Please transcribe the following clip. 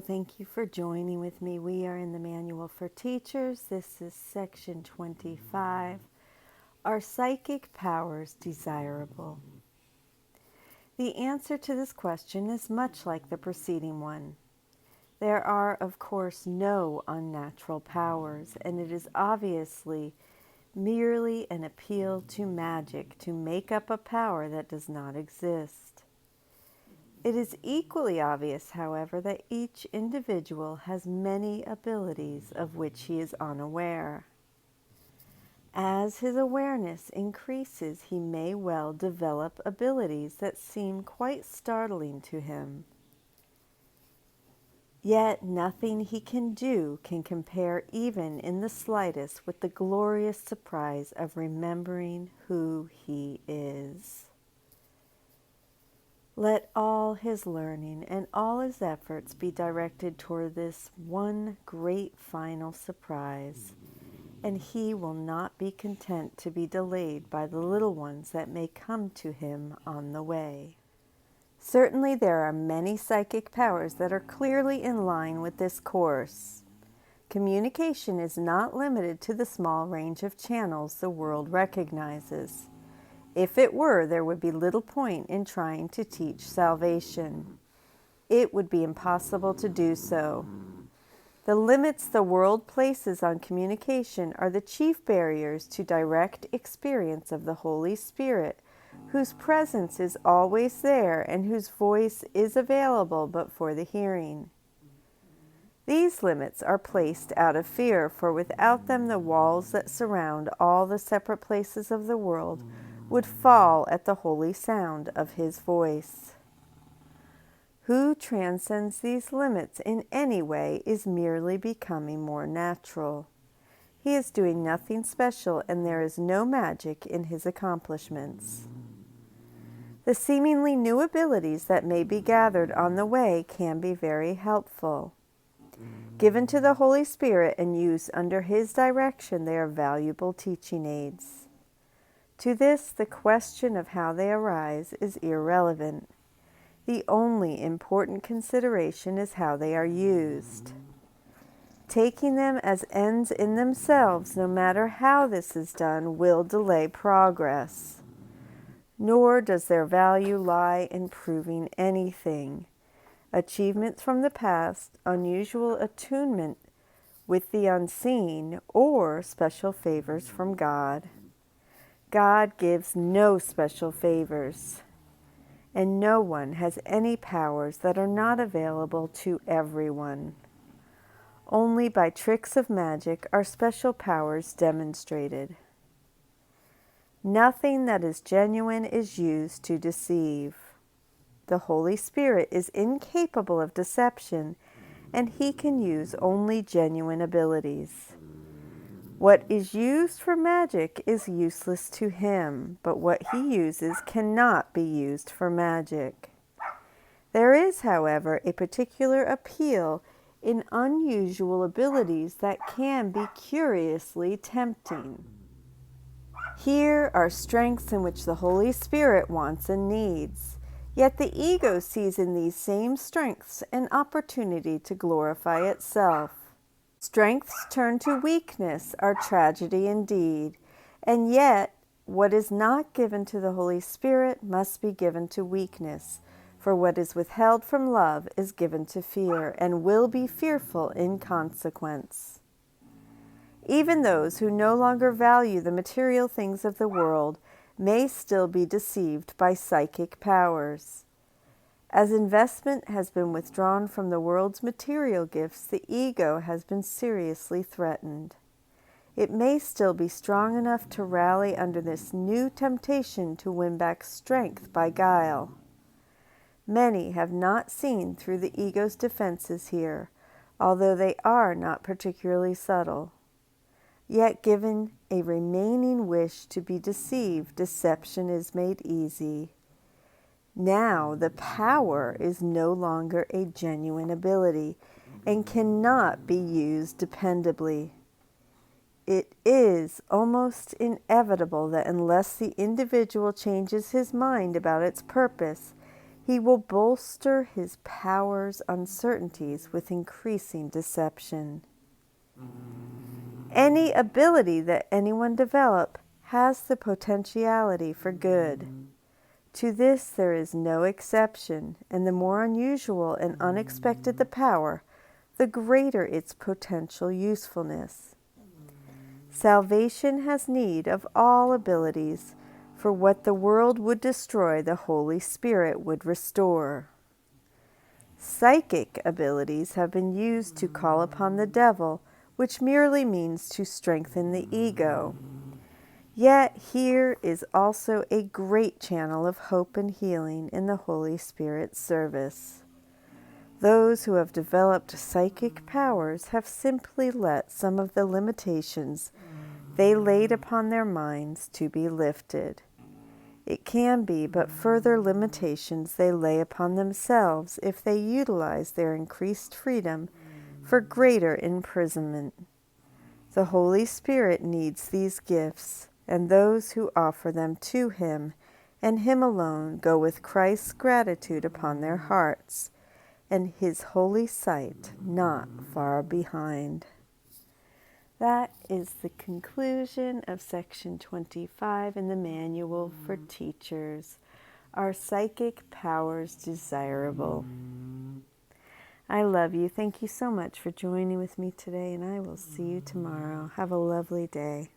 Hello, thank you for joining with me. We are in the Manual for Teachers. This is section 25. Are psychic powers desirable? The answer to this question is much like the preceding one. There are, of course, no unnatural powers, and it is obviously merely an appeal to magic to make up a power that does not exist. It is equally obvious, however, that each individual has many abilities of which he is unaware. As his awareness increases, he may well develop abilities that seem quite startling to him. Yet nothing he can do can compare even in the slightest with the glorious surprise of remembering who he is. Let all his learning and all his efforts be directed toward this one great final surprise, and he will not be content to be delayed by the little ones that may come to him on the way. Certainly there are many psychic powers that are clearly in line with this course. Communication is not limited to the small range of channels the world recognizes. If it were, there would be little point in trying to teach salvation. It would be impossible to do so. The limits the world places on communication are the chief barriers to direct experience of the Holy Spirit, whose presence is always there and whose voice is available but for the hearing. These limits are placed out of fear, for without them the walls that surround all the separate places of the world would fall at the holy sound of his voice. Who transcends these limits in any way is merely becoming more natural. He is doing nothing special, and there is no magic in his accomplishments. The seemingly new abilities that may be gathered on the way can be very helpful. Given to the Holy Spirit and used under his direction, they are valuable teaching aids. To this, the question of how they arise is irrelevant. The only important consideration is how they are used. Taking them as ends in themselves, no matter how this is done, will delay progress. Nor does their value lie in proving anything. Achievements from the past, unusual attunement with the unseen, or special favors from God. God gives no special favors, and no one has any powers that are not available to everyone. Only by tricks of magic are special powers demonstrated. Nothing that is genuine is used to deceive. The Holy Spirit is incapable of deception, and he can use only genuine abilities. What is used for magic is useless to him, but what he uses cannot be used for magic. There is, however, a particular appeal in unusual abilities that can be curiously tempting. Here are strengths in which the Holy Spirit wants and needs, yet the ego sees in these same strengths an opportunity to glorify itself. Strengths turned to weakness are tragedy indeed, and yet what is not given to the Holy Spirit must be given to weakness, for what is withheld from love is given to fear, and will be fearful in consequence. Even those who no longer value the material things of the world may still be deceived by psychic powers. As investment has been withdrawn from the world's material gifts, the ego has been seriously threatened. It may still be strong enough to rally under this new temptation to win back strength by guile. Many have not seen through the ego's defenses here, although they are not particularly subtle. Yet given a remaining wish to be deceived, deception is made easy. Now the power is no longer a genuine ability and cannot be used dependably. It is almost inevitable that unless the individual changes his mind about its purpose, He will bolster his power's uncertainties with increasing deception. Any ability that anyone develop has the potentiality for good. To this there is no exception, and the more unusual and unexpected the power, the greater its potential usefulness. Salvation has need of all abilities, for what the world would destroy, the Holy Spirit would restore. Psychic abilities have been used to call upon the devil, which merely means to strengthen the ego. Yet here is also a great channel of hope and healing in the Holy Spirit's service. Those who have developed psychic powers have simply let some of the limitations they laid upon their minds to be lifted. It can be but further limitations they lay upon themselves if they utilize their increased freedom for greater imprisonment. The Holy Spirit needs these gifts, and those who offer them to Him and Him alone go with Christ's gratitude upon their hearts, and His holy sight not far behind. That is the conclusion of section 25 in the Manual for Teachers. Are psychic powers desirable? I love you. Thank you so much for joining with me today, and I will see you tomorrow. Have a lovely day.